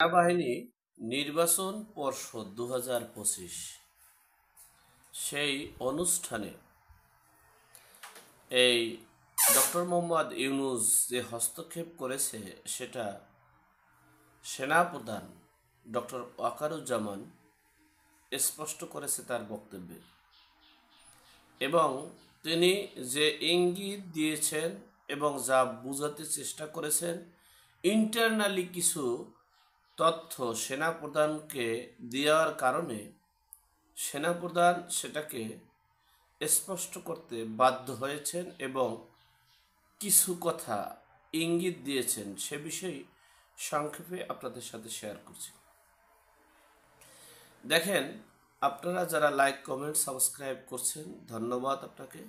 সেনাবাহিনী নির্বাচন পর্ষদ 2025 সেই অনুষ্ঠানে এই ডক্টর মোহাম্মদ ইউনূস যে হস্তক্ষেপ করেছে সেটা সেনাপ্রধান ডক্টর ওয়াকারুজ্জামান স্পষ্ট করেছে তার বক্তব্যে, এবং তিনি যে ইঙ্গিত দিয়েছেন এবং যা বোঝাতে চেষ্টা করেছেন, ইন্টারনালি কিছু তথ্য সেনাপ্রধানকে দেওয়ার কারণে সেনাপ্রধান সেটাকে স্পষ্ট করতে বাধ্য হয়েছেন এবং কিছু কথা ইঙ্গিত দিয়েছেন। সে বিষয়ে সংক্ষেপে আপনাদের সাথে শেয়ার করছি। দেখেন, আপনারা যারা লাইক, কমেন্ট, সাবস্ক্রাইব করছেন, ধন্যবাদ আপনাকে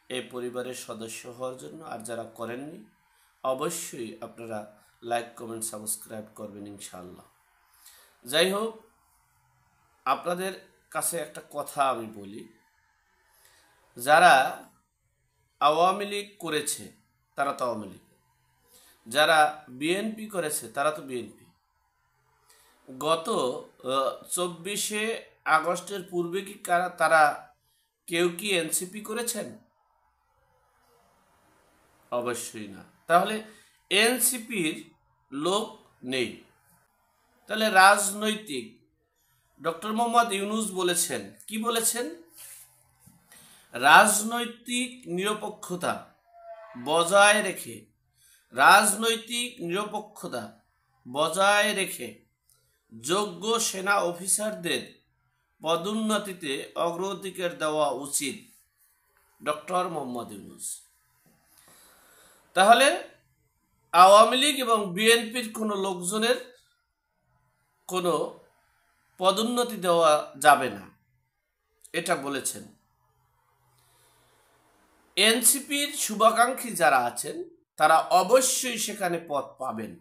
এই পরিবারের সদস্য হওয়ার জন্য। আর যারা করেননি, অবশ্যই আপনারা লাইক, কমেন্ট, সাবস্ক্রাইব করবেন ইনশাআল্লাহ। যাই হোক, আপনাদের কাছে একটা কথা আমি বলি, যারা আওয়ামী লীগ করেছে তারা তো আওয়ামী লীগ, যারা বিএনপি করেছে তারা তো বিএনপি। গত 24শে আগস্টের পূর্বে কি তারা কেউ কি এনসিপি করেছেন? অবশ্যই না। তাহলে এনসিপির লোক নেই। তাহলে রাজনৈতিক ডক্টর মোহাম্মদ ইউনূস বলেছেন, কি বলেছেন? রাজনৈতিক নিরপেক্ষতা বজায় রেখে যোগ্য সেনা অফিসারদের পদোন্নতিতে অগ্রাধিকার দেওয়া উচিত ডক্টর মোহাম্মদ ইউনূস। তাহলে আওয়ামী লীগ এবং বিএনপির কোনো লোকজনের কোনো পদোন্নতি দেওয়া যাবে না, এটা বলেছেন। এনসিপির শুভাকাঙ্ক্ষী যারা আছেন তারা অবশ্যই সেখানে পদ পাবেন,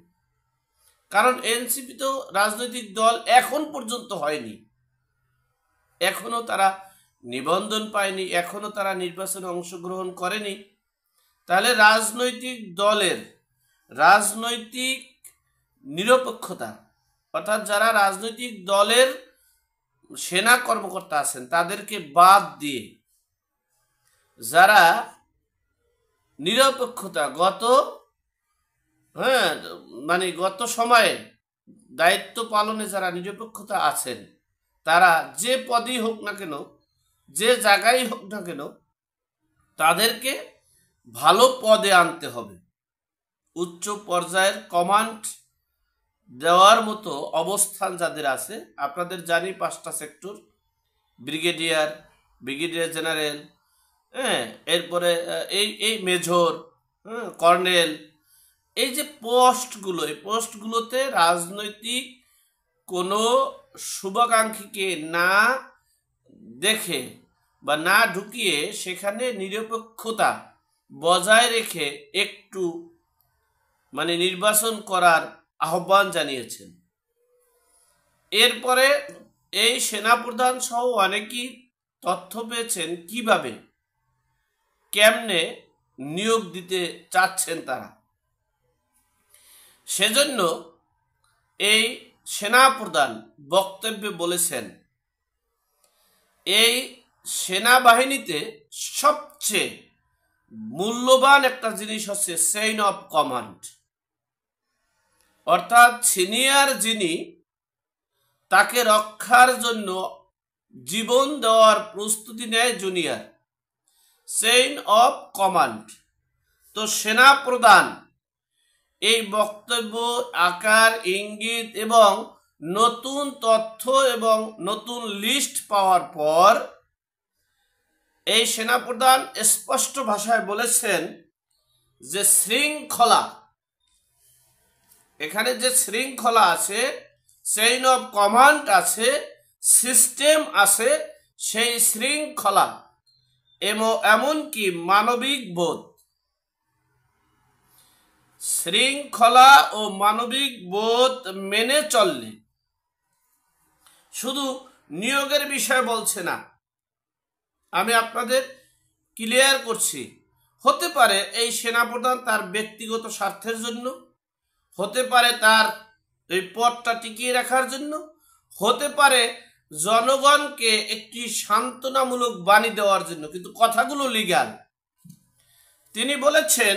কারণ এনসিপি তো রাজনৈতিক দল এখন পর্যন্ত হয়নি, এখনো তারা নিবন্ধন পায়নি, এখনো তারা নির্বাচনে অংশগ্রহণ করেনি। তাহলে রাজনৈতিক দলের রাজনৈতিক নিরপেক্ষতা, অর্থাৎ যারা রাজনৈতিক দলের সেনা কর্মকর্তা আছেন তাদেরকে বাদ দিয়ে যারা নিরপেক্ষতা গত সময়ে দায়িত্ব পালনে যারা নিরপেক্ষতা আছেন, তারা যে পদই হোক না কেন, যে জায়গায় হোক না কেন, তাদেরকে ভালো পদে আনতে হবে। উচ্চ পর্যায়ের কমান্ড দেওয়ার মতো অবস্থান যাদের আছে, আপনাদের জানি 5টা সেক্টর, ব্রিগেডিয়ার জেনারেল, এরপরে এই মেজর, কর্নেল, এই যে পোস্টগুলো, এই পোস্টগুলোতে রাজনৈতিক কোনো শুভাকাঙ্ক্ষীকে না দেখে বা না ঢুকিয়ে সেখানে নিরপেক্ষতা বজায় রেখে একটু নির্বাচন করার আহ্বান জানিয়েছেন। এরপরে এই সেনাপ্রধান সহ অনেকেই তথ্য পেয়েছেন কিভাবে কেমনে নিয়োগ দিতে চাচ্ছেন তারা। সেজন্য এই সেনাপ্রধান বক্তব্যে বলেছেন, এই সেনাবাহিনীতে সবচেয়ে মূল্যবান একটা জিনিস হচ্ছে চেইন অফ কমান্ড, অর্থাৎ সিনিয়র যিনি, তাকে রক্ষার জন্য জীবন দেওয়ার প্রস্তুতি নেয় জুনিয়র, চেইন অফ কমান্ড। তো সেনাপ্রধান এই বক্তব্য, আকার, ইঙ্গিত এবং নতুন তথ্য এবং নতুন লিস্ট পাওয়ার পর এই সেনাপ্রধান স্পষ্ট ভাষায় বলেছেন যে শৃঙ্খলা, এখানে যে শৃঙ্খলা আছে, চেইন অফ কমান্ড আছে, সিস্টেম আছে, সেই শৃঙ্খলা এমনকি মানবিক বোধ, শৃঙ্খলা ও মানবিক বোধ মেনে চললে, শুধু নিয়োগের বিষয় বলছে না, আমি আপনাদের ক্লিয়ার করছি, হতে পারে এই সেনাপ্রধান তার ব্যক্তিগত স্বার্থের জন্য, হতে পারে তার এই পথটা টিকিয়ে রাখার জন্য, হতে পারে জনগণকে একটি সান্ত্বনামূলক বাণী দেওয়ার জন্য, কিন্তু কথাগুলো লিগ্যাল। তিনি বলেছেন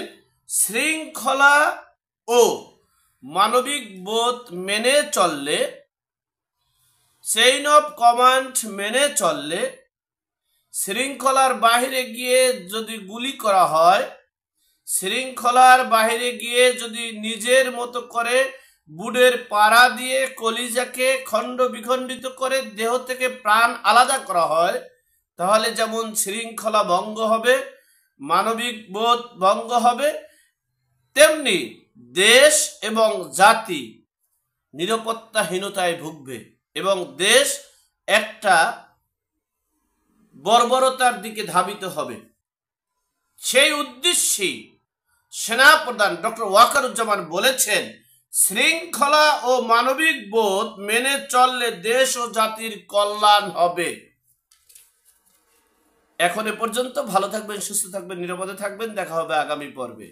শৃঙ্খলা ও মানবিক বোধ মেনে চললে, চেইন অফ কমান্ড মেনে চললে, শৃঙ্খলার বাহিরে গিয়ে যদি গুলি করা হয়, শৃঙ্খলার বাহিরে গিয়ে যদি নিজের মতো করে বুড়ের পাড়া দিয়ে কলিজাকে খণ্ড বিখণ্ডিত করে দেহ থেকে প্রাণ আলাদা করা হয়, তাহলে যেমন শৃঙ্খলা ভঙ্গ হবে, মানবিক বোধ ভঙ্গ হবে, তেমনি দেশ এবং জাতি নিরাপত্তাহীনতায় ভুগবে এবং দেশ একটা বর্বরতার দিকে ধাবিত হবে। সেই উদ্দেশ্যেই সেনাপ্রধান ডক্টর ওয়াকারুজ্জামান বলেছেন শৃঙ্খলা ও মানবিক বোধ মেনে চললে দেশ ও জাতির কল্যাণ হবে। এখন এ পর্যন্ত। ভালো থাকবেন, সুস্থ থাকবেন, নিরাপদে থাকবেন। দেখা হবে আগামী পর্বে।